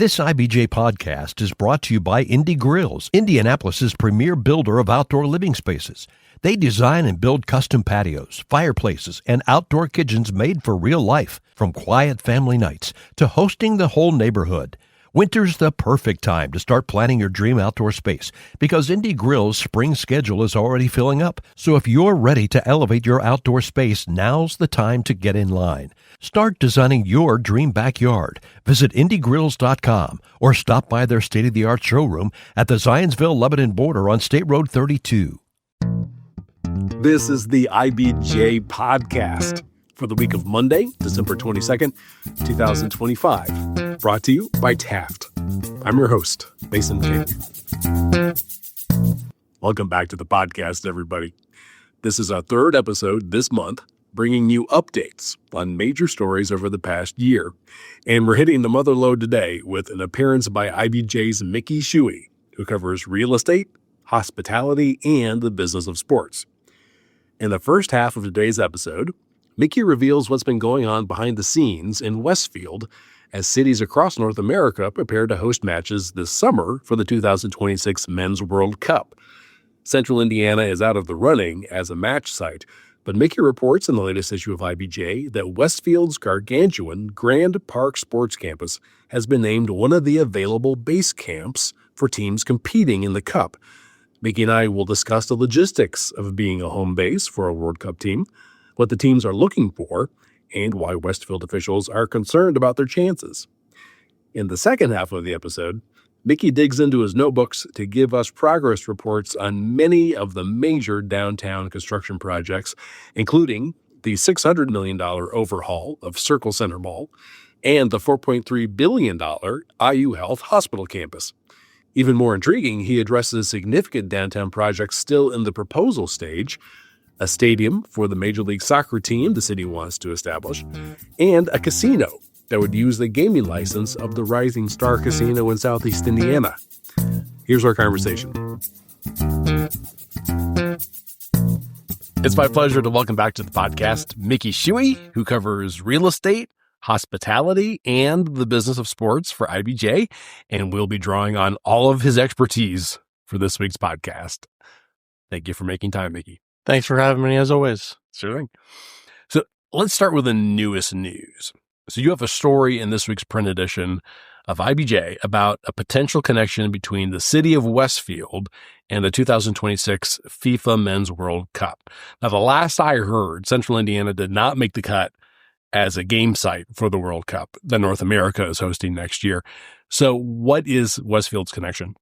This IBJ podcast is brought to you by Indie Grills, Indianapolis's premier builder of outdoor living spaces. They design and build custom patios, fireplaces, and outdoor kitchens made for real life, from quiet family nights to hosting the whole neighborhood. Winter's the perfect time to start planning your dream outdoor space because Indie Grill's spring schedule is already filling up. So if you're ready to elevate your outdoor space, now's the time to get in line. Start designing your dream backyard. Visit IndieGrills.com or stop by their state-of-the-art showroom at the Zionsville-Lebanon border on State Road 32. This is the IBJ Podcast for the week of Monday, December 22nd, 2025. Brought to you by Taft. I'm your host, Mason King. Welcome back to the podcast, everybody. This is our third episode this month, bringing you updates on major stories over the past year. And we're hitting the mother lode today with an appearance by IBJ's Mickey Shuey, who covers real estate, hospitality, and the business of sports. In the first half of today's episode, Mickey reveals what's been going on behind the scenes in Westfield as cities across North America prepare to host matches this summer for the 2026 Men's World Cup. Central Indiana is out of the running as a match site, but Mickey reports in the latest issue of IBJ that Westfield's gargantuan Grand Park Sports Campus has been named one of the available base camps for teams competing in the Cup. Mickey and I will discuss the logistics of being a home base for a World Cup team, what the teams are looking for, and why Westfield officials are concerned about their chances. In the second half of the episode, Mickey digs into his notebooks to give us progress reports on many of the major downtown construction projects, including the $600 million overhaul of Circle Center Mall and the $4.3 billion IU Health Hospital campus. Even more intriguing, he addresses significant downtown projects still in the proposal stage, a stadium for the Major League Soccer team the city wants to establish, and a casino that would use the gaming license of the Rising Star Casino in Southeast Indiana. Here's our conversation. It's my pleasure to welcome back to the podcast Mickey Shuey, who covers real estate, hospitality, and the business of sports for IBJ, and we'll be drawing on all of his expertise for this week's podcast. Thank you for making time, Mickey. Thanks for having me, as always. Sure thing. So let's start with the newest news. So you have a story in this week's print edition of IBJ about a potential connection between the city of Westfield and the 2026 FIFA Men's World Cup. Now, the last I heard, Central Indiana did not make the cut as a game site for the World Cup that North America is hosting next year. So what is Westfield's connection?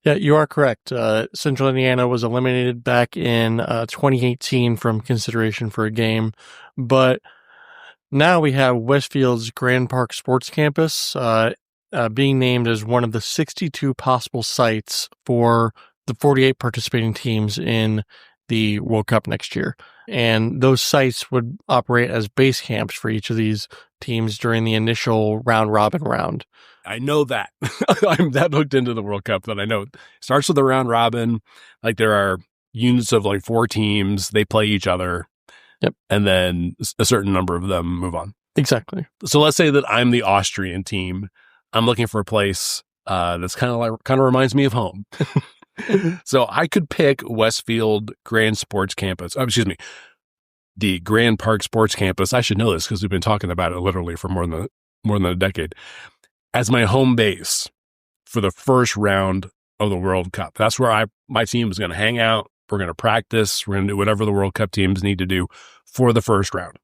Yeah, you are correct. Central Indiana was eliminated back in 2018 from consideration for a game, but now we have Westfield's Grand Park Sports Campus being named as one of the 62 possible sites for the 48 participating teams in the World Cup next year. And those sites would operate as base camps for each of these teams during the initial round-robin round. I know that. I'm that hooked into the World Cup that I know it starts with a round robin. Like there are units of like 4 teams. They play each other. Yep. And then a certain number of them move on. Exactly. So let's say that I'm the Austrian team. I'm looking for a place that's kind of reminds me of home. So I could pick Westfield Grand Sports Campus. The Grand Park Sports Campus. I should know this because we've been talking about it literally for more than a decade, as my home base for the first round of the World Cup. That's where my team is going to hang out. We're going to practice. We're going to do whatever the World Cup teams need to do for the first round.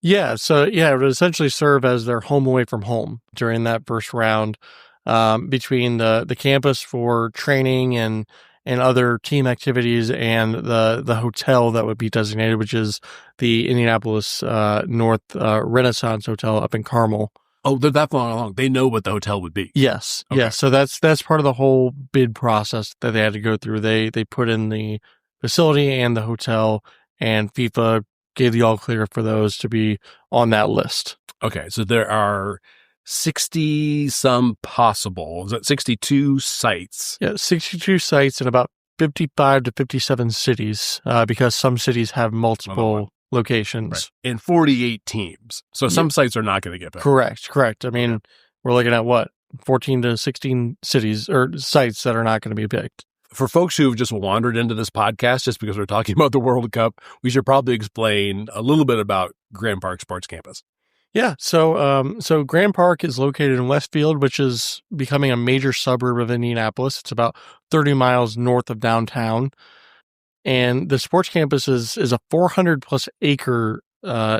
Yeah. So it would essentially serve as their home away from home during that first round, between the campus for training and other team activities and the hotel that would be designated, which is the Indianapolis North Renaissance Hotel up in Carmel. Oh, they're that far along. They know what the hotel would be. Yes. Okay. Yes. So that's part of the whole bid process that they had to go through. They put in the facility and the hotel, and FIFA gave the all clear for those to be on that list. Okay. So there are 60 some possible, is that 62 sites? Yeah, 62 sites in about 55 to 57 cities, because some cities have multiple locations. Right. And 48 teams. So some sites are not going to get better. Correct. I mean, we're looking at what? 14 to 16 cities or sites that are not going to be picked. For folks who've just wandered into this podcast just because we're talking about the World Cup, we should probably explain a little bit about Grand Park Sports Campus. Yeah, so Grand Park is located in Westfield, which is becoming a major suburb of Indianapolis. It's about 30 miles north of downtown. And the sports campus is a 400 plus acre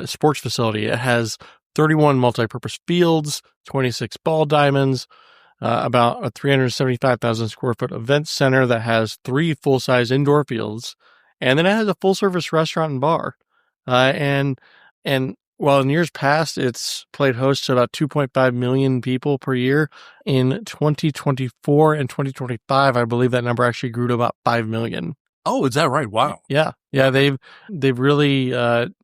sports facility. It has 31 multi-purpose fields, 26 ball diamonds, about a 375,000 square foot event center that has 3 full-size indoor fields, and then it has a full-service restaurant and bar. And while in years past it's played host to about 2.5 million people per year, in 2024 and 2025, I believe that number actually grew to about 5 million. Oh, is that right? Wow. Yeah. They've really, and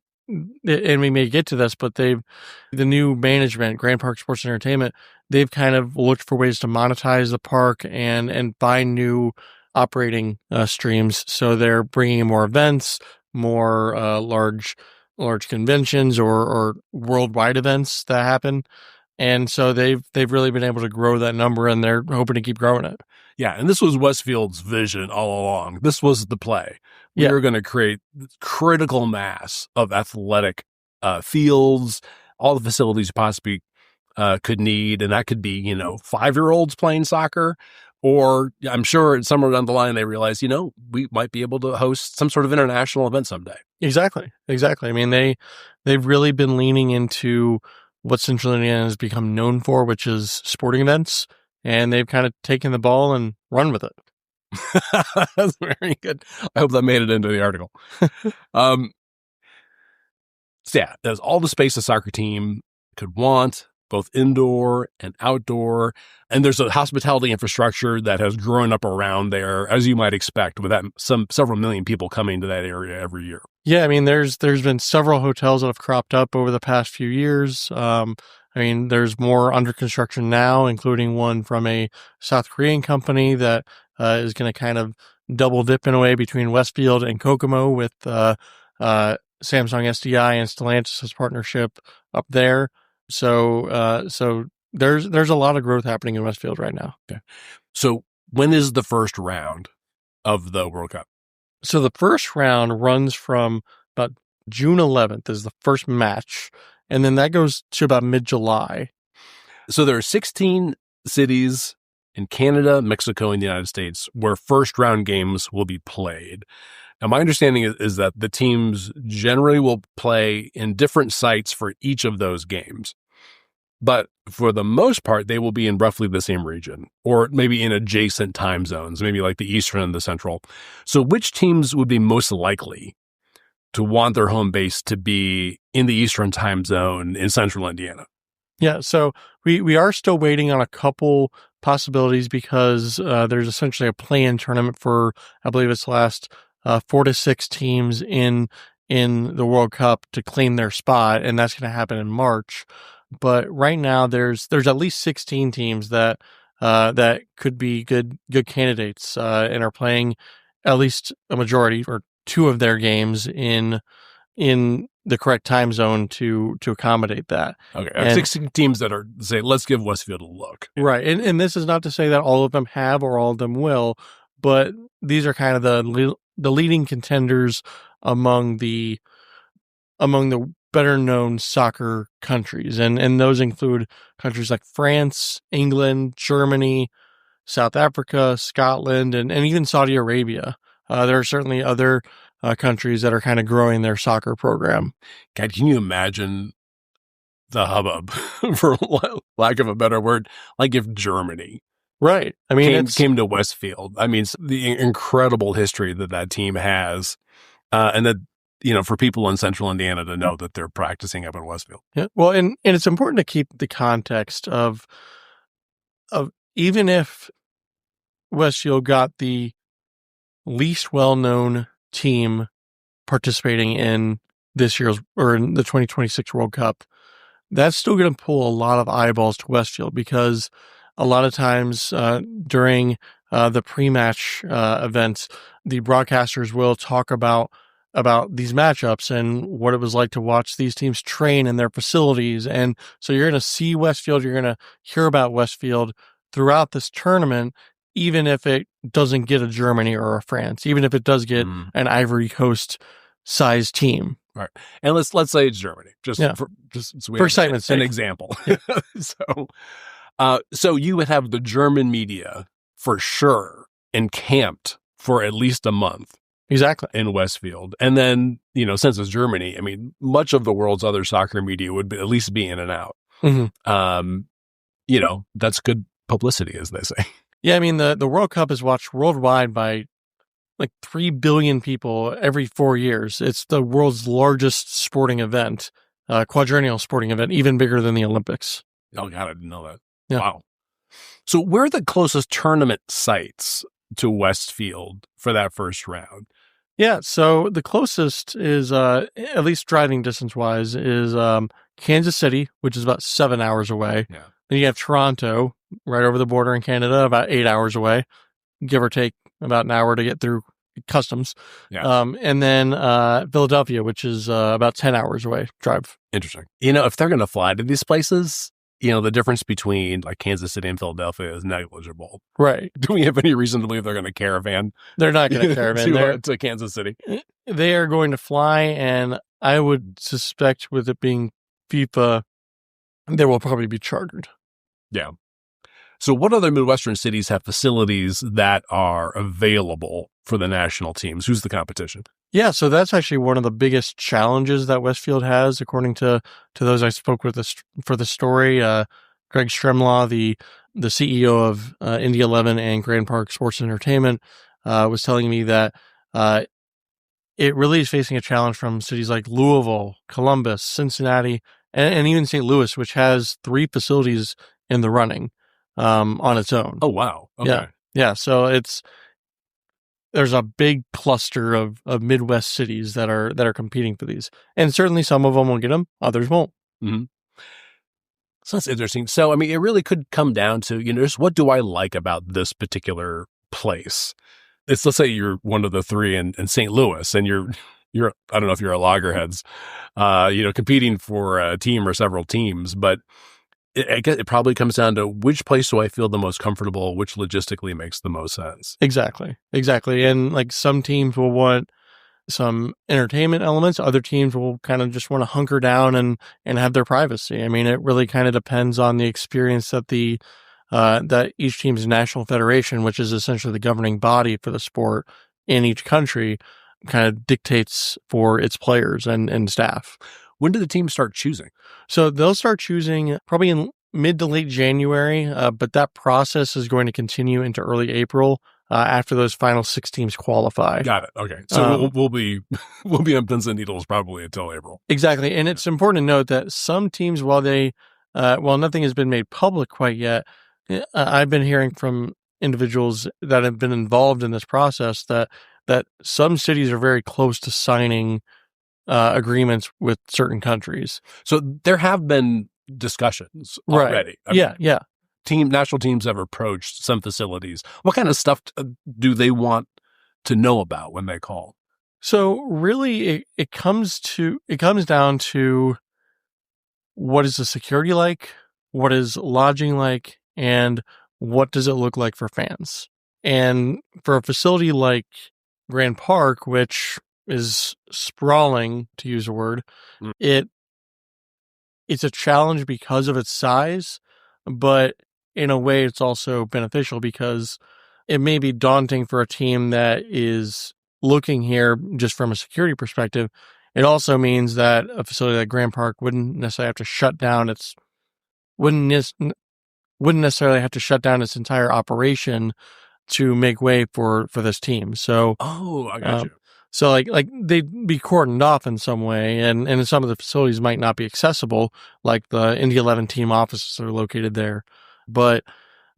we may get to this, but the new management, Grand Park Sports Entertainment, they've kind of looked for ways to monetize the park and find new operating streams. So they're bringing in more events, more large conventions or worldwide events that happen. And so they've really been able to grow that number, and they're hoping to keep growing it. Yeah, and this was Westfield's vision all along. This was the play. We were going to create critical mass of athletic fields, all the facilities you possibly could need, and that could be, 5-year-olds playing soccer, or I'm sure somewhere down the line they realized, we might be able to host some sort of international event someday. Exactly. I mean, they've really been leaning into what Central Indiana has become known for, which is sporting events, and they've kind of taken the ball and run with it. That's very good. I hope that made it into the article. There's all the space a soccer team could want, both indoor and outdoor. And there's a hospitality infrastructure that has grown up around there, as you might expect, with that several million people coming to that area every year. Yeah, I mean, there's been several hotels that have cropped up over the past few years. There's more under construction now, including one from a South Korean company that is going to kind of double dip in a way between Westfield and Kokomo with Samsung SDI and Stellantis' partnership up there. So there's a lot of growth happening in Westfield right now. Okay. So when is the first round of the World Cup? So the first round runs from about June 11th is the first match, and then that goes to about mid-July. So there are 16 cities in Canada, Mexico, and the United States where first round games will be played. Now, my understanding is that the teams generally will play in different sites for each of those games. But for the most part, they will be in roughly the same region, or maybe in adjacent time zones, maybe like the Eastern and the Central. So which teams would be most likely to want their home base to be in the Eastern time zone in Central Indiana? Yeah, so we are still waiting on a couple possibilities because there's essentially a play-in tournament for, I believe it's last 4 to 6 teams in the World Cup to claim their spot, and that's going to happen in March. But right now, there's at least 16 teams that could be good candidates and are playing at least a majority or 2 of their games in the correct time zone to accommodate that. Okay, 16 teams that are say, let's give Westfield a look. Right, and this is not to say that all of them have or all of them will, but these are kind of the leading contenders among the better known soccer countries. And those include countries like France, England, Germany, South Africa, Scotland, and even Saudi Arabia. There are certainly other countries that are kind of growing their soccer program. God, can you imagine the hubbub, for lack of a better word, like if Germany right. I mean, came to Westfield. I mean, the incredible history that team has, and that, for people in Central Indiana to know that they're practicing up in Westfield. Yeah. Well, and it's important to keep the context of even if Westfield got the least well-known team participating in this year's or in the 2026 World Cup, that's still going to pull a lot of eyeballs to Westfield because a lot of times during the pre-match events, the broadcasters will talk about about these matchups and what it was like to watch these teams train in their facilities. And so you're going to see Westfield, you're going to hear about Westfield throughout this tournament, even if it doesn't get a Germany or a France, even if it does get an Ivory Coast sized team. Right. And let's say it's Germany, just so we for have excitement's sake. An example. So you would have the German media for sure encamped for at least a month. Exactly. In Westfield. And then, since it's Germany, I mean, much of the world's other soccer media would at least be in and out. That's good publicity, as they say. Yeah, I mean, the World Cup is watched worldwide by like 3 billion people every 4 years. It's the world's largest sporting event, quadrennial sporting event, even bigger than the Olympics. Oh, God, I didn't know that. Yeah. Wow. So where are the closest tournament sites to Westfield for that first round? Yeah, so the closest is, at least driving distance-wise, is Kansas City, which is about 7 hours away. Yeah. Then you have Toronto, right over the border in Canada, about 8 hours away, give or take about an hour to get through customs. Yeah. And then Philadelphia, which is about 10 hours away drive. Interesting. If they're going to fly to these places, the difference between like Kansas City and Philadelphia is negligible. Right. Do we have any reason to believe they're going to caravan? They're not going to caravan. to Kansas City. They are going to fly, and I would suspect with it being FIFA, they will probably be chartered. Yeah. So what other Midwestern cities have facilities that are available for the national teams? Who's the competition? Yeah, so that's actually one of the biggest challenges that Westfield has, according to those I spoke with for the story. Greg Stremlaw, the CEO of Indy 11 and Grand Park Sports Entertainment, was telling me that it really is facing a challenge from cities like Louisville, Columbus, Cincinnati, and even St. Louis, which has 3 facilities in the running on its own. Oh, wow. Okay. Yeah. So there's a big cluster of Midwest cities that are competing for these. And certainly some of them will get them, others won't. Mm-hmm. So that's interesting. So, I mean, it really could come down to, just what do I like about this particular place? Let's say you're one of the 3 in St. Louis and you're, I don't know if you're a loggerheads, competing for a team or several teams, but I guess it probably comes down to which place do I feel the most comfortable, which logistically makes the most sense. Exactly. And like some teams will want some entertainment elements. Other teams will kind of just want to hunker down and have their privacy. I mean, it really kind of depends on the experience that that each team's national federation, which is essentially the governing body for the sport in each country, kind of dictates for its players and staff. When do the teams start choosing? So they'll start choosing probably in mid to late January, but that process is going to continue into early April after those final 6 teams qualify. Got it. Okay. So we'll be on pins and needles probably until April. Exactly. And it's important to note that some teams, while nothing has been made public quite yet, I've been hearing from individuals that have been involved in this process that some cities are very close to signing agreements with certain countries. So there have been discussions already. Right. Yeah. National teams have approached some facilities. What kind of stuff do they want to know about when they call? So really, it comes down to what is the security like, what is lodging like, and what does it look like for fans. And for a facility like Grand Park, which is sprawling, to use a word, it's a challenge because of its size, but in a way it's also beneficial because it may be daunting for a team that is looking here just from a security perspective. It also means that a facility like Grand Park wouldn't necessarily have to shut down its entire operation to make way for this team. So I got you. So like they'd be cordoned off in some way, and some of the facilities might not be accessible, like the Indy 11 team offices are located there. But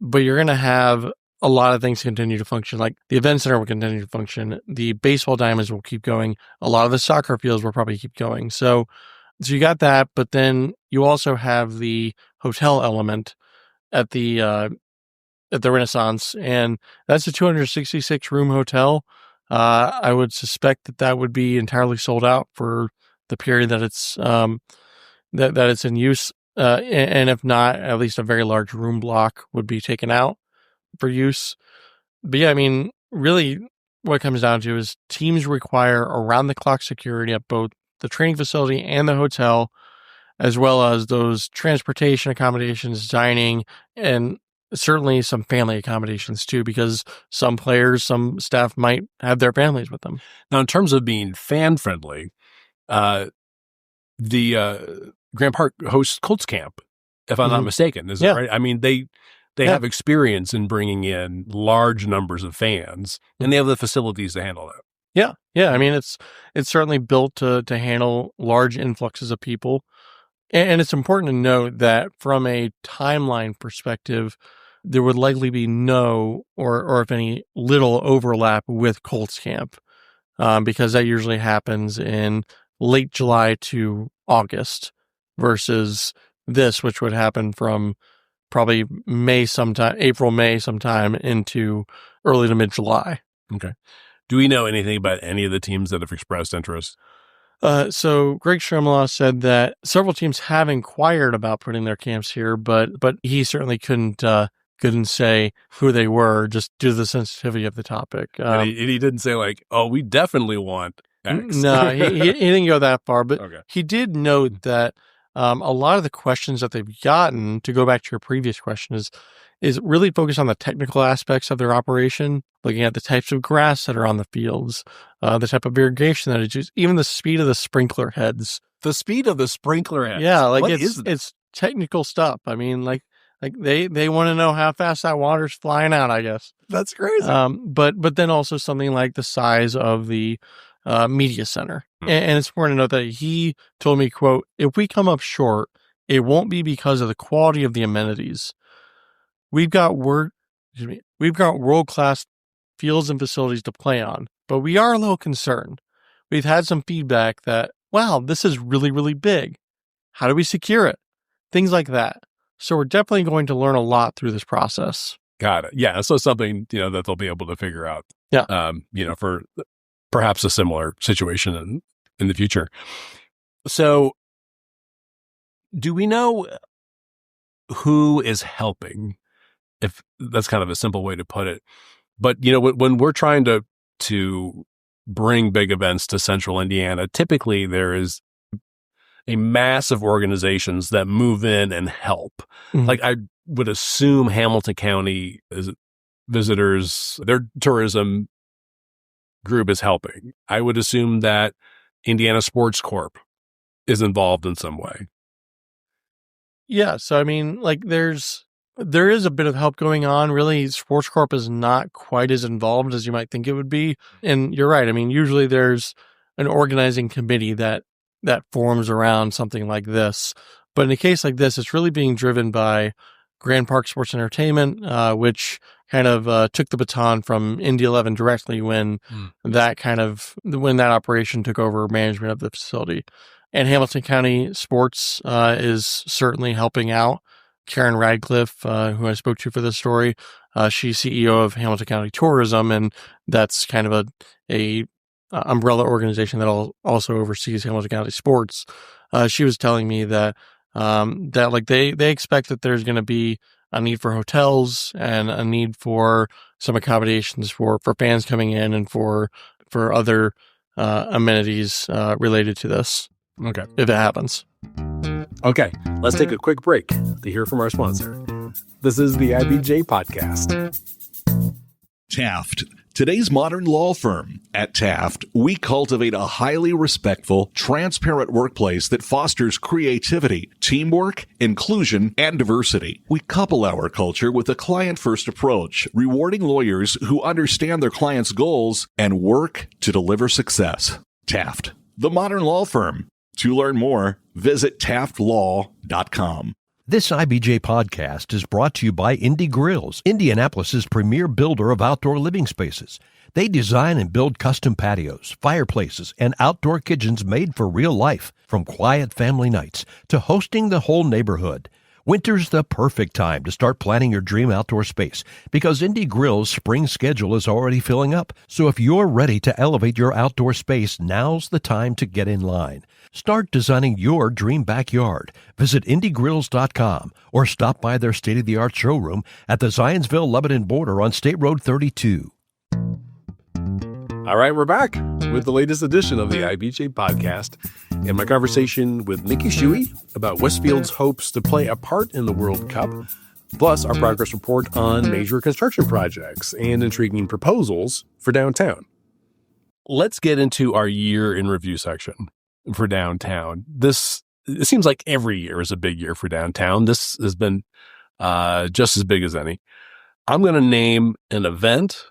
you're going to have a lot of things continue to function. Like the event center will continue to function. The baseball diamonds will keep going. A lot of the soccer fields will probably keep going. So you got that, but then you also have the hotel element at the Renaissance, and that's a 266 room hotel. I would suspect that would be entirely sold out for the period that it's that it's in use. And if not, at least a very large room block would be taken out for use. But yeah, I mean, really what it comes down to is teams require around-the-clock security at both the training facility and the hotel, as well as those transportation accommodations, dining, and certainly some family accommodations too, because some players, some staff might have their families with them. Now, in terms of being fan-friendly, the Grand Park hosts Colts camp, if I'm not mistaken. Is that right? I mean, they have experience in bringing in large numbers of fans, and they have the facilities to handle that. Yeah. I mean, it's certainly built to handle large influxes of people. And it's important to note that from a timeline perspective, there would likely be no, or if any, little overlap with Colts camp, because that usually happens in late July to August versus this, which would happen from probably April, May sometime into early to mid-July. Okay. Do we know anything about any of the teams that have expressed interest? So Greg Shremlaw said that several teams have inquired about putting their camps here, but he certainly couldn't say who they were just due to the sensitivity of the topic. And he didn't say like, oh, we definitely want X. No, he didn't go that far, but Okay. He did note that a lot of the questions that they've gotten, to go back to your previous question, is really focused on the technical aspects of their operation, looking at the types of grass that are on the fields, the type of irrigation that is used, even the speed of the sprinkler heads. The speed of the sprinkler heads. Yeah, like what is that? it's technical stuff. I mean, like they want to know how fast that water's flying out, I guess. That's crazy. But then also something like the size of the media center. And it's important to note that he told me, quote, "If we come up short, it won't be because of the quality of the amenities. We've got world-class fields and facilities to play on, but we are a little concerned. We've had some feedback that, wow, this is really, really big. How do we secure it? Things like that. So we're definitely going to learn a lot through this process." Got it. Yeah. So something, that they'll be able to figure out. Yeah. For perhaps a similar situation in the future. So do we know who is helping? If that's kind of a simple way to put it. But, when we're trying to bring big events to central Indiana, typically there is a mass of organizations that move in and help. Mm-hmm. Like I would assume Hamilton County visitors, their tourism group is helping. I would assume that Indiana Sports Corp is involved in some way. Yeah. So, I mean, like there is a bit of help going on. Really, Sports Corp is not quite as involved as you might think it would be. And you're right. I mean, usually there's an organizing committee that forms around something like this. But in a case like this, it's really being driven by Grand Park Sports Entertainment, which kind of took the baton from Indy 11 directly when that operation took over management of the facility. And Hamilton County Sports is certainly helping out. Karen Radcliffe, who I spoke to for this story, she's CEO of Hamilton County Tourism, and that's kind of a umbrella organization that also oversees Hamilton County sports. She was telling me that like they expect that there's going to be a need for hotels and a need for some accommodations for fans coming in and for other amenities related to this. Okay. If it happens. Okay, let's take a quick break to hear from our sponsor. This is the IBJ Podcast. Taft, today's modern law firm. At Taft, we cultivate a highly respectful, transparent workplace that fosters creativity, teamwork, inclusion, and diversity. We couple our culture with a client-first approach, rewarding lawyers who understand their clients' goals and work to deliver success. Taft, the modern law firm. To learn more, visit taftlaw.com. This IBJ podcast is brought to you by Indie Grills, Indianapolis's premier builder of outdoor living spaces. They design and build custom patios, fireplaces, and outdoor kitchens made for real life, from quiet family nights to hosting the whole neighborhood. Winter's the perfect time to start planning your dream outdoor space because Indie Grill's spring schedule is already filling up. So if you're ready to elevate your outdoor space, now's the time to get in line. Start designing your dream backyard. Visit IndieGrills.com or stop by their state-of-the-art showroom at the Zionsville-Lebanon border on State Road 32. All right, we're back with the latest edition of the IBJ Podcast and my conversation with Mickey Shuey about Westfield's hopes to play a part in the World Cup, plus our progress report on major construction projects and intriguing proposals for downtown. Let's get into our year in review section for downtown. It seems like every year is a big year for downtown. This has been just as big as any. I'm going to name an event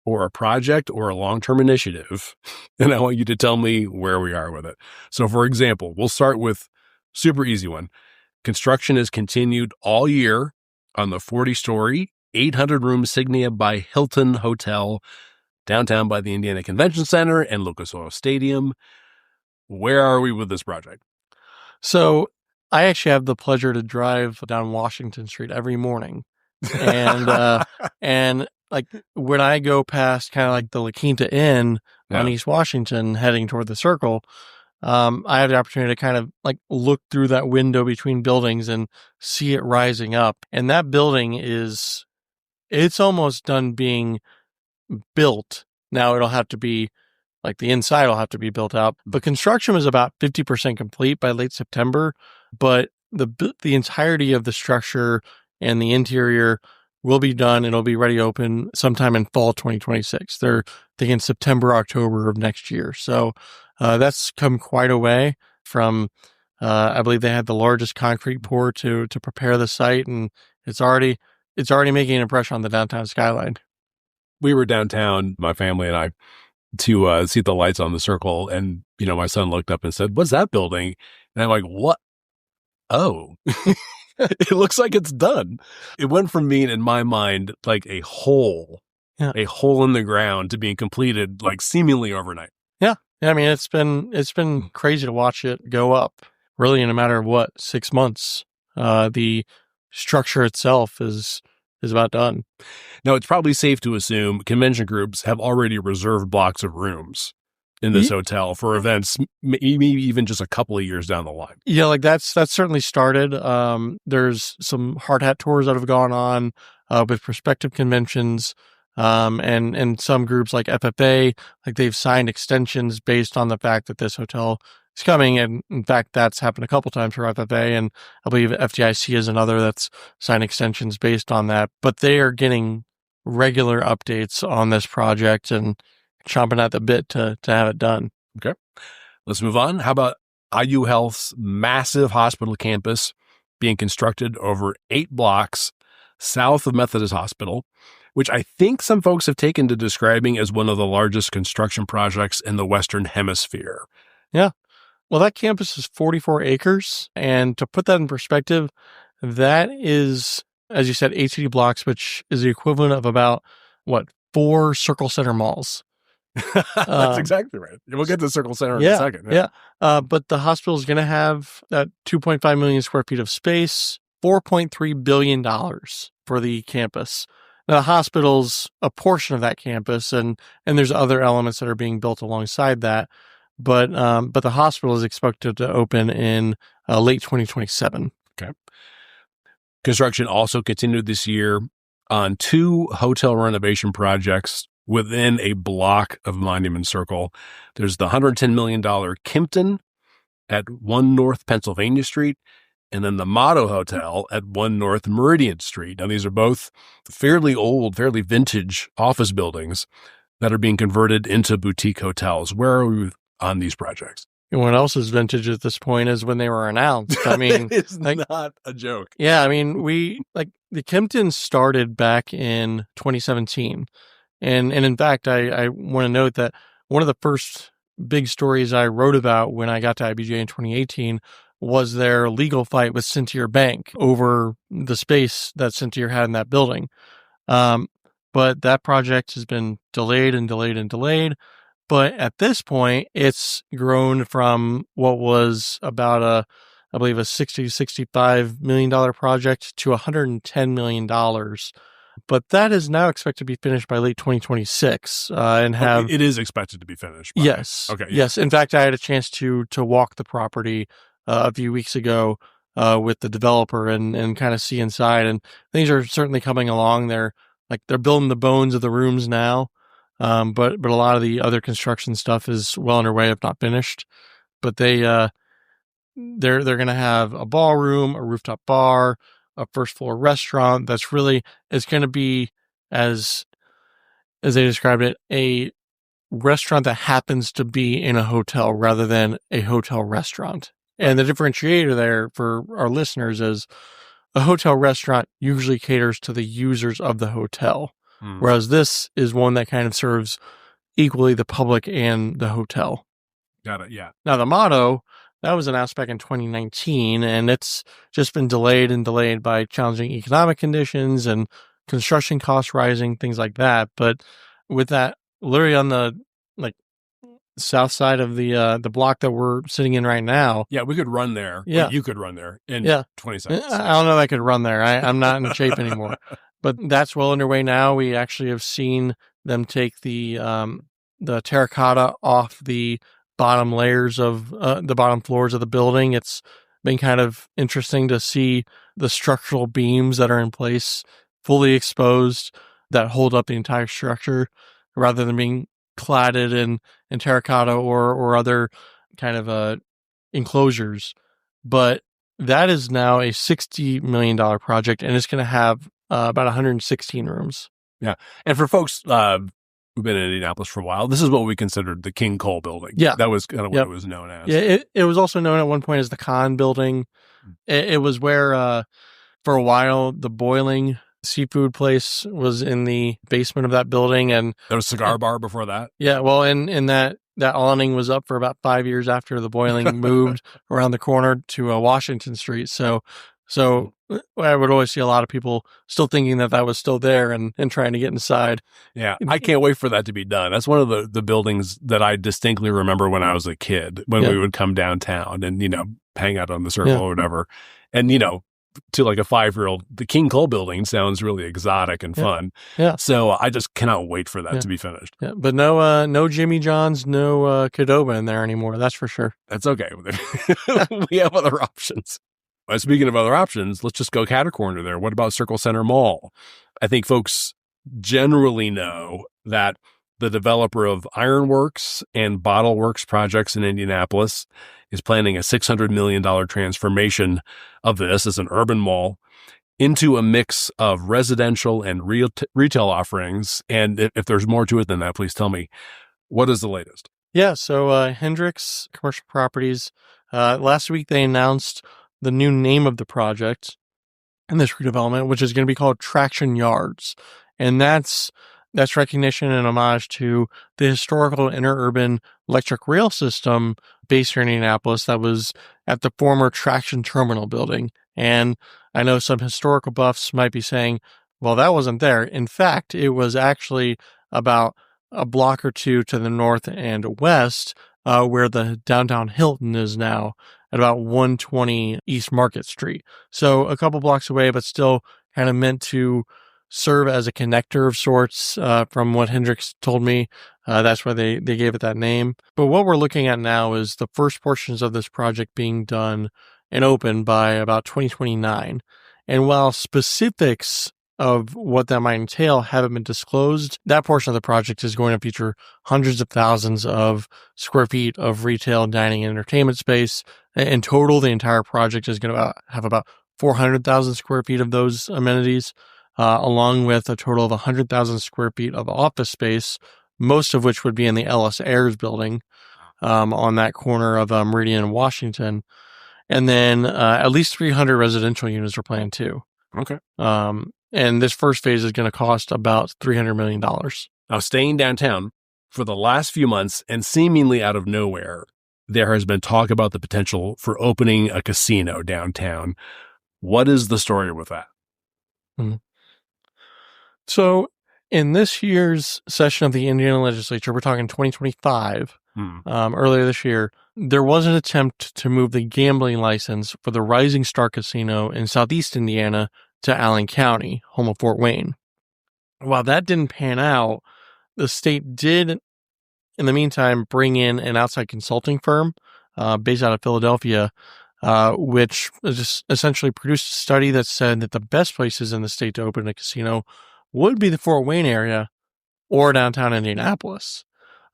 or a project or a long-term initiative, and I want you to tell me where we are with it. So, for example, we'll start with super easy one. Construction has continued all year on the 40-story, 800-room Signia by Hilton Hotel downtown by the Indiana Convention Center and Lucas Oil Stadium. Where are we with this project? So I actually have the pleasure to drive down Washington Street every morning. And like when I go past kind of like the La Quinta Inn on East Washington heading toward the Circle, I have the opportunity to kind of like look through that window between buildings and see it rising up. And that building it's almost done being built. Now it'll have to be like the inside will have to be built out, but construction was about 50% complete by late September, but the entirety of the structure and the interior will be done. It'll be ready to open sometime in fall 2026. They're thinking September, October of next year. So that's come quite a way from, I believe they had the largest concrete pour to prepare the site, and it's already making an impression on the downtown skyline. We were downtown, my family and I, to see the lights on the Circle, and my son looked up and said, "What's that building?" And I'm like, "What? Oh." It looks like it's done. It went from being, in my mind, like a hole in the ground to being completed like seemingly overnight. Yeah. I mean, it's been crazy to watch it go up really in a matter of 6 months. The structure itself is about done. Now, it's probably safe to assume convention groups have already reserved blocks of rooms in this hotel for events, maybe even just a couple of years down the line. Yeah, like that's certainly started. There's some hard hat tours that have gone on with prospective conventions, and some groups like FFA, like they've signed extensions based on the fact that this hotel is coming. And in fact, that's happened a couple times for FFA, and I believe FDIC is another that's signed extensions based on that. But they are getting regular updates on this project and chomping at the bit to have it done. Okay. Let's move on. How about IU Health's massive hospital campus being constructed over 8 blocks south of Methodist Hospital, which I think some folks have taken to describing as one of the largest construction projects in the Western Hemisphere. Yeah. Well, that campus is 44 acres. And to put that in perspective, that is, as you said, 8 city blocks, which is the equivalent of about, 4 Circle Center malls. That's exactly right. We'll get to Circle Center in a second. Yeah. But the hospital is going to have that 2.5 million square feet of space, $4.3 billion for the campus. Now, the hospital's a portion of that campus, and there's other elements that are being built alongside that. But the hospital is expected to open in late 2027. Okay. Construction also continued this year on 2 hotel renovation projects within a block of Monument Circle. There's the $110 million Kimpton at 1 North Pennsylvania Street, and then the Motto Hotel at 1 North Meridian Street. Now, these are both fairly old, fairly vintage office buildings that are being converted into boutique hotels. Where are we on these projects? And what else is vintage at this point is when they were announced. I mean, it's not a joke. Yeah, I mean, the Kimpton started back in 2017. And in fact, I want to note that one of the first big stories I wrote about when I got to IBJ in 2018 was their legal fight with Centier Bank over the space that Centier had in that building. But that project has been delayed and delayed and delayed. But at this point, it's grown from what was about I believe, a $60 to $65 million project to $110 million. But that is now expected to be finished by late 2026 and have... It is expected to be finished. Yes. Okay. Yes. In fact, I had a chance to walk the property a few weeks ago with the developer and kind of see inside, and things are certainly coming along. They're building the bones of the rooms now, but a lot of the other construction stuff is well underway, if not finished. But they're going to have a ballroom, a rooftop bar, a first floor restaurant. It's going to be, as they described it, a restaurant that happens to be in a hotel rather than a hotel restaurant. And the differentiator there for our listeners is a hotel restaurant usually caters to the users of the hotel, whereas this is one that kind of serves equally the public and the hotel. Got it, yeah. Now, the motto, that was announced back in 2019, and it's just been delayed by challenging economic conditions and construction costs rising, things like that. But with that, literally on the south side of the block that we're sitting in right now. Yeah, we could run there. Yeah. You could run there in 20 seconds. I don't know if I could run there. I'm not in shape anymore. But that's well underway now. We actually have seen them take the terracotta off the bottom layers of the bottom floors of the building. It's been kind of interesting to see the structural beams that are in place fully exposed that hold up the entire structure rather than being cladded in terracotta or other kind of enclosures. But that is now a $60 million project, and it's going to have about 116 rooms. Yeah. And for folks who've been in Indianapolis for a while, this is what we considered the King Cole building. Yeah. That was kind of what it was known as. Yeah, it was also known at one point as the Khan building. It was where, for a while, the Boiling seafood place was in the basement of that building, and there was a cigar bar before that. Yeah, well, and that awning was up for about 5 years after the Boiling moved around the corner to Washington Street. So I would always see a lot of people still thinking that was still there and trying to get inside. Yeah, I can't wait for that to be done. That's one of the buildings that I distinctly remember when I was a kid, when we would come downtown and, hang out on the circle or whatever. And, to like a 5-year-old, the King Cole building sounds really exotic and fun. Yeah. So I just cannot wait for that to be finished. Yeah. But no Jimmy John's, no Qdoba in there anymore. That's for sure. That's okay. We have other options. Speaking of other options, let's just go catacorner there. What about Circle Center Mall? I think folks generally know that the developer of Ironworks and Bottle Works projects in Indianapolis is planning a $600 million transformation of this as an urban mall into a mix of residential and retail offerings. And if there's more to it than that, please tell me. What is the latest? Yeah, so Hendricks Commercial Properties, last week they announced the new name of the project in this redevelopment, which is going to be called Traction Yards. And that's recognition and homage to the historical interurban electric rail system based here in Indianapolis that was at the former Traction Terminal building. And I know some historical buffs might be saying, well, that wasn't there. In fact, it was actually about a block or two to the north and west, where the downtown Hilton is now at about 120 East Market Street. So a couple blocks away, but still kind of meant to serve as a connector of sorts, from what Hendricks told me. That's why they gave it that name. But what we're looking at now is the first portions of this project being done and open by about 2029. And while specifics of what that might entail haven't been disclosed, that portion of the project is going to feature hundreds of thousands of square feet of retail, dining, and entertainment space. In total, the entire project is going to have about 400,000 square feet of those amenities, along with a total of 100,000 square feet of office space, most of which would be in the Ellis Ayers building on that corner of Meridian and Washington. And then at least 300 residential units are planned too. Okay. And this first phase is going to cost about $300 million. Now, staying downtown, for the last few months and seemingly out of nowhere, there has been talk about the potential for opening a casino downtown. What is the story with that? Mm-hmm. So in this year's session of the Indiana legislature, we're talking 2025, earlier this year, there was an attempt to move the gambling license for the Rising Star Casino in southeast Indiana to Allen County, home of Fort Wayne. While that didn't pan out, the state did, in the meantime, bring in an outside consulting firm based out of Philadelphia, which just essentially produced a study that said that the best places in the state to open a casino would be the Fort Wayne area or downtown Indianapolis.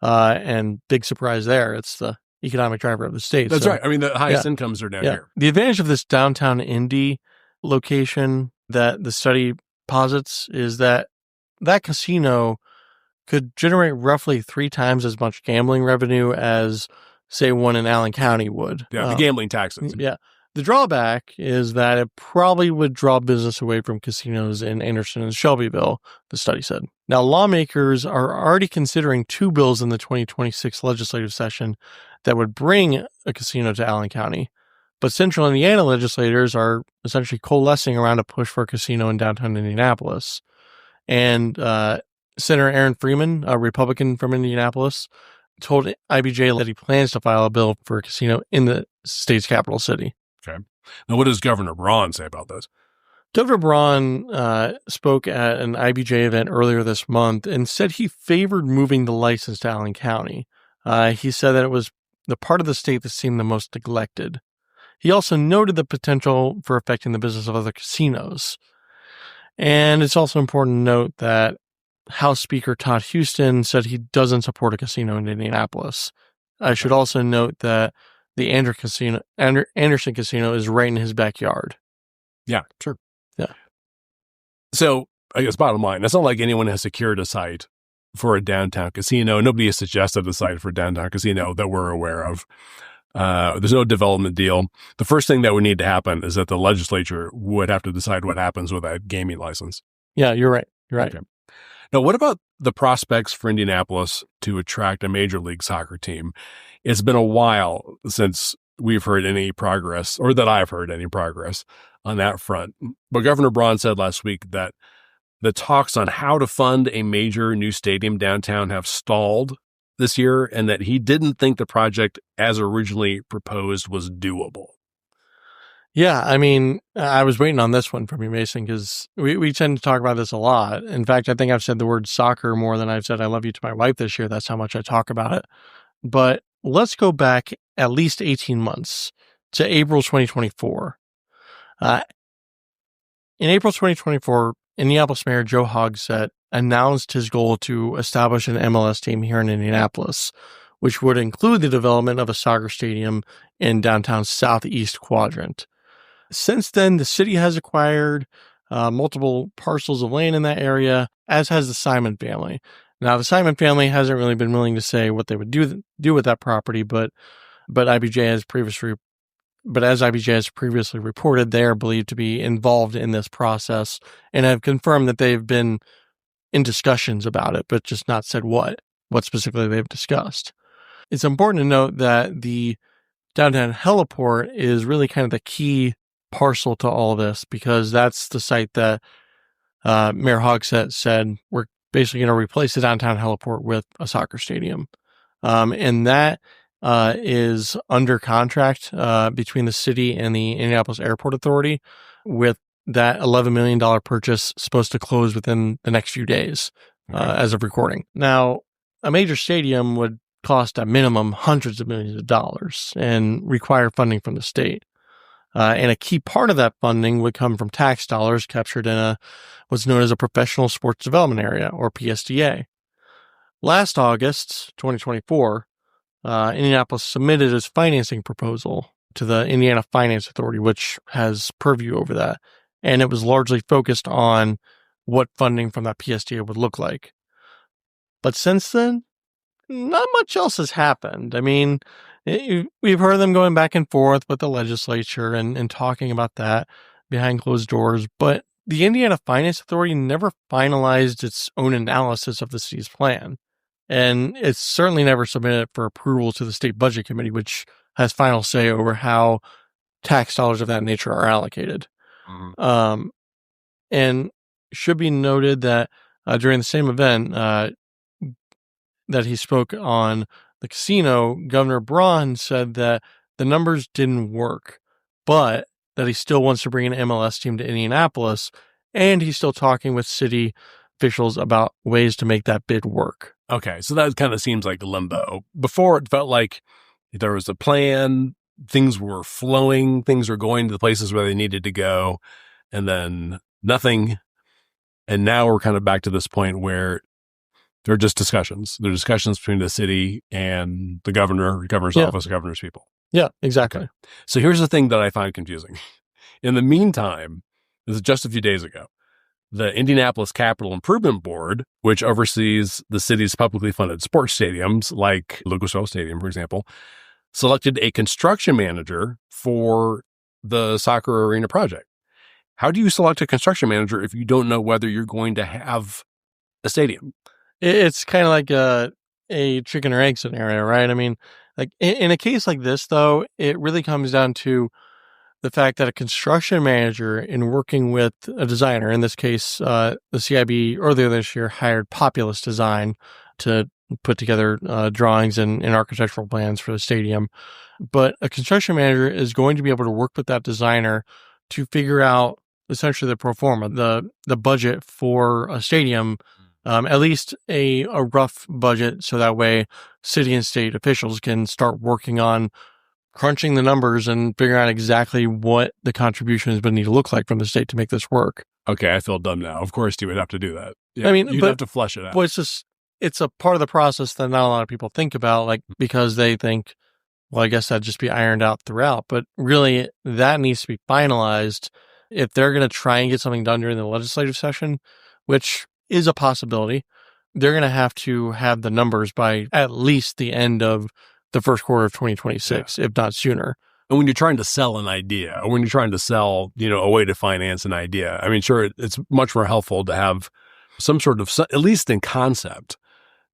And big surprise there, it's the economic driver of the state. That's right. I mean, the highest incomes are down here. The advantage of this downtown Indy location that the study posits is that casino could generate roughly 3 times as much gambling revenue as, say, one in Allen County would. Yeah, the gambling taxes. Yeah. The drawback is that it probably would draw business away from casinos in Anderson and Shelbyville, the study said. Now, lawmakers are already considering 2 bills in the 2026 legislative session that would bring a casino to Allen County. But Central Indiana legislators are essentially coalescing around a push for a casino in downtown Indianapolis. And Senator Aaron Freeman, a Republican from Indianapolis, told IBJ that he plans to file a bill for a casino in the state's capital city. Okay. Now, what does Governor Braun say about this? Governor Braun spoke at an IBJ event earlier this month and said he favored moving the license to Allen County. He said that it was the part of the state that seemed the most neglected. He also noted the potential for affecting the business of other casinos. And it's also important to note that House Speaker Todd Houston said he doesn't support a casino in Indianapolis. I should also note that the Anderson Casino is right in his backyard. Yeah, sure. Yeah. So, I guess bottom line, it's not like anyone has secured a site for a downtown casino. Nobody has suggested a site for a downtown casino that we're aware of. There's no development deal. The first thing that would need to happen is that the legislature would have to decide what happens with that gaming license. Yeah, you're right. You're right. Okay. Now, what about the prospects for Indianapolis to attract a Major League Soccer team? It's been a while since we've heard any progress, or that I've heard any progress on that front. But Governor Braun said last week that the talks on how to fund a major new stadium downtown have stalled this year, and that he didn't think the project as originally proposed was doable. Yeah, I mean, I was waiting on this one from you, Mason, because we tend to talk about this a lot. In fact, I think I've said the word soccer more than I've said I love you to my wife this year. That's how much I talk about it. But let's go back at least 18 months to April 2024. In April 2024, Indianapolis Mayor Joe Hogsett announced his goal to establish an MLS team here in Indianapolis, which would include the development of a soccer stadium in downtown southeast quadrant. Since then, the city has acquired multiple parcels of land in that area, as has the Simon family. Now, the Simon family hasn't really been willing to say what they would do with that property, but IBJ has previously reported, they are believed to be involved in this process and have confirmed that they've been in discussions about it, but just not said what specifically they've discussed. It's important to note that the downtown heliport is really kind of the key parcel to all of this, because that's the site that Mayor Hogsett said we're basically going to replace the downtown heliport with a soccer stadium. And that is under contract between the city and the Indianapolis Airport Authority, with that $11 million purchase supposed to close within the next few days as of recording. Now, a major stadium would cost at minimum hundreds of millions of dollars and require funding from the state. And a key part of that funding would come from tax dollars captured in what's known as a professional sports development area, or PSDA. Last August, 2024, Indianapolis submitted its financing proposal to the Indiana Finance Authority, which has purview over that. And it was largely focused on what funding from that PSDA would look like. But since then, not much else has happened. I mean, we've heard them going back and forth with the legislature and talking about that behind closed doors, but the Indiana Finance Authority never finalized its own analysis of the city's plan. And it's certainly never submitted for approval to the state budget committee, which has final say over how tax dollars of that nature are allocated. Mm-hmm. And should be noted that during the same event that he spoke on, the casino, Governor Braun said that the numbers didn't work, but that he still wants to bring an MLS team to Indianapolis, and he's still talking with city officials about ways to make that bid work. Okay, so that kind of seems like limbo. Before, it felt like there was a plan, things were flowing, things were going to the places where they needed to go, and then nothing. And now we're kind of back to this point where they're just discussions. They're discussions between the city and the governor's office, the governor's people. Yeah, exactly. Okay. So here's the thing that I find confusing. In the meantime, this is just a few days ago, the Indianapolis Capital Improvement Board, which oversees the city's publicly funded sports stadiums, like Lucas Oil Stadium, for example, selected a construction manager for the soccer arena project. How do you select a construction manager if you don't know whether you're going to have a stadium? It's kind of like a chicken or egg scenario, right? I mean, like in a case like this, though, it really comes down to the fact that a construction manager, in working with a designer, in this case, the CIB earlier this year hired Populous Design to put together drawings and architectural plans for the stadium. But a construction manager is going to be able to work with that designer to figure out essentially the pro forma, the budget for a stadium, at least a rough budget, so that way city and state officials can start working on crunching the numbers and figuring out exactly what the contributions would need to look like from the state to make this work. Okay, I feel dumb now. Of course you would have to do that. Yeah, I mean, you'd have to flesh it out. Well, it's a part of the process that not a lot of people think about, like, because they think, well, I guess that'd just be ironed out throughout. But really, that needs to be finalized if they're going to try and get something done during the legislative session, which is a possibility. They're going to have the numbers by at least the end of the first quarter of 2026, if not sooner. And when you're trying to sell an idea, or when you're trying to sell, a way to finance an idea, I mean, sure, it's much more helpful to have some sort of, at least in concept,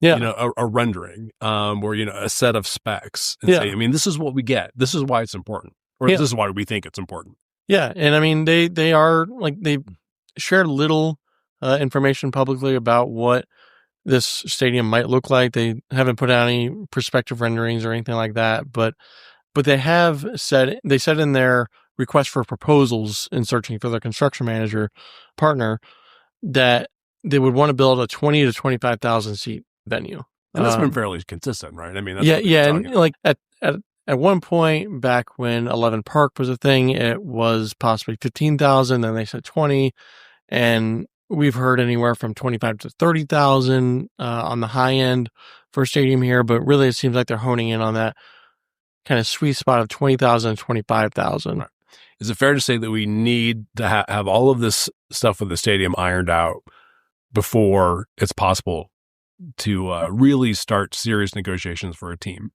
a rendering, or, a set of specs. And say, I mean, this is what we get. This is why it's important. Or this is why we think it's important. Yeah. And I mean, they are, like, they've shared little information publicly about what this stadium might look like. They haven't put out any prospective renderings or anything like that, but they said in their request for proposals in searching for their construction manager partner that they would want to build a 20 to 25,000 seat venue. And that's been fairly consistent, right? I mean, that's and like at one point back when 11 Park was a thing, it was possibly 15,000. Then they said 20, and we've heard anywhere from 25 to 30,000 on the high end for a stadium here, but really it seems like they're honing in on that kind of sweet spot of 20,000 and 25,000. Right. Is it fair to say that we need to have all of this stuff with the stadium ironed out before it's possible to really start serious negotiations for a team?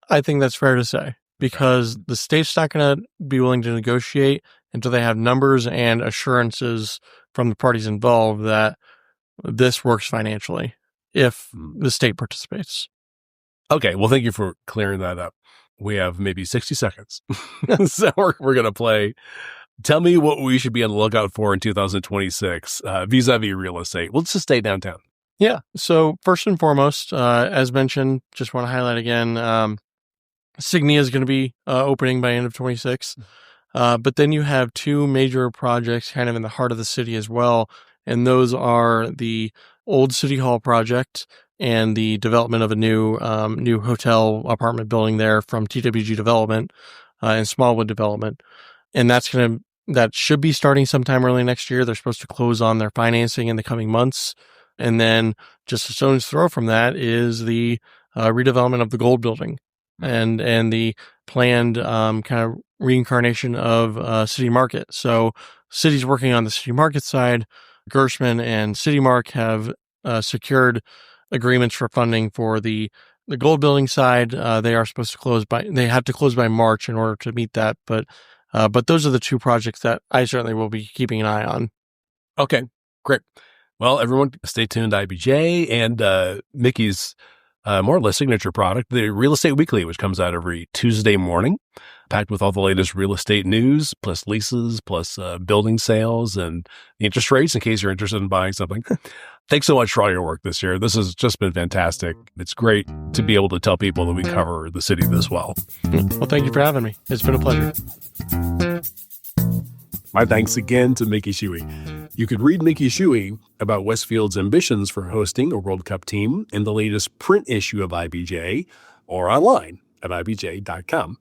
I think that's fair to say, because the state's not going to be willing to negotiate until they have numbers and assurances from the parties involved that this works financially if the state participates. Okay, well, thank you for clearing that up. We have maybe 60 seconds. So we're going to play. Tell me what we should be on the lookout for in 2026 vis-a-vis real estate. Let's just stay downtown. Yeah. So first and foremost, as mentioned, just want to highlight again, Signia is going to be opening by end of 26. But then you have two major projects kind of in the heart of the city as well. And those are the old City Hall project and the development of a new hotel apartment building there from TWG Development and Smallwood Development. And that should be starting sometime early next year. They're supposed to close on their financing in the coming months. And then just a stone's throw from that is the redevelopment of the Gold Building and the planned kind of reincarnation of City Market. So city's working on the City Market side. Gershman and City Mark have secured agreements for funding for the Gold Building side. They have to close by March in order to meet that. But those are the two projects that I certainly will be keeping an eye on. Okay, great. Well, everyone, stay tuned to IBJ and Mickey's more or less signature product, the Real Estate Weekly, which comes out every Tuesday morning, packed with all the latest real estate news, plus leases, plus building sales and interest rates in case you're interested in buying something. Thanks so much for all your work this year. This has just been fantastic. It's great to be able to tell people that we cover the city this well. Well, thank you for having me. It's been a pleasure. My thanks again to Mickey Shuey. You could read Mickey Shuey about Westfield's ambitions for hosting a World Cup team in the latest print issue of IBJ or online at IBJ.com.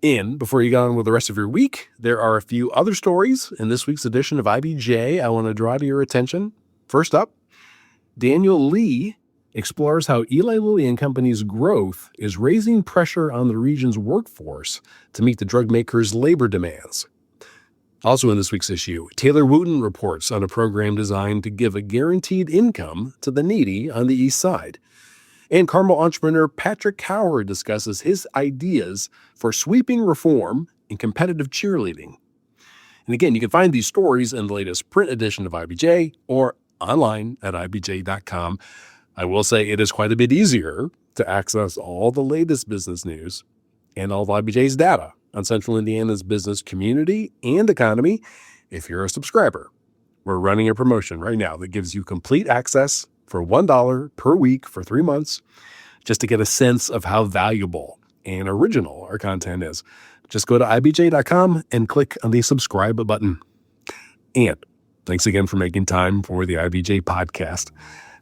And before you get on with the rest of your week, there are a few other stories in this week's edition of IBJ I want to draw to your attention. First up, Daniel Lee explores how Eli Lilly and Company's growth is raising pressure on the region's workforce to meet the drug maker's labor demands. Also in this week's issue, Taylor Wooten reports on a program designed to give a guaranteed income to the needy on the East Side. And Carmel entrepreneur Patrick Howard discusses his ideas for sweeping reform in competitive cheerleading. And again, you can find these stories in the latest print edition of IBJ or online at IBJ.com. I will say it is quite a bit easier to access all the latest business news and all of IBJ's data on Central Indiana's business community and economy if you're a subscriber. We're running a promotion right now that gives you complete access for $1 per week for 3 months, just to get a sense of how valuable and original our content is. Just go to IBJ.com and click on the subscribe button. And thanks again for making time for the IBJ podcast.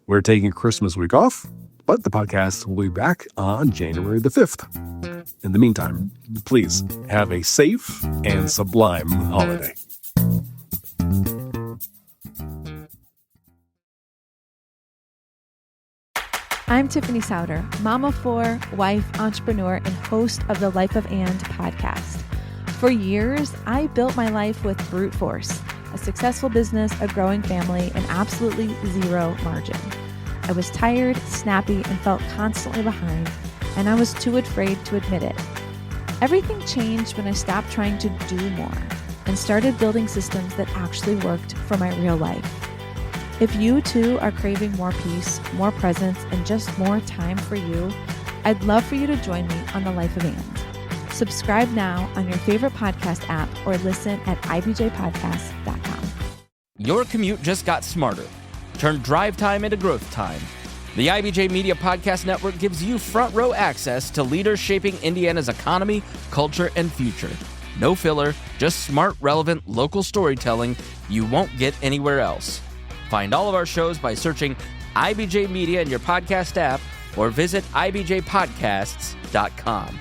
We're taking Christmas week off, but the podcast will be back on January the 5th. In the meantime, please have a safe and sublime holiday. I'm Tiffany Souter, mom of 4, wife, entrepreneur, and host of the Life of And podcast. For years, I built my life with brute force, a successful business, a growing family, and absolutely zero margin. I was tired, snappy, and felt constantly behind, and I was too afraid to admit it. Everything changed when I stopped trying to do more and started building systems that actually worked for my real life. If you too are craving more peace, more presence, and just more time for you, I'd love for you to join me on the Life of And. Subscribe now on your favorite podcast app or listen at IBJpodcast.com. Your commute just got smarter. Turn drive time into growth time. The IBJ Media Podcast Network gives you front row access to leaders shaping Indiana's economy, culture, and future. No filler, just smart, relevant, local storytelling you won't get anywhere else. Find all of our shows by searching IBJ Media in your podcast app or visit IBJpodcasts.com.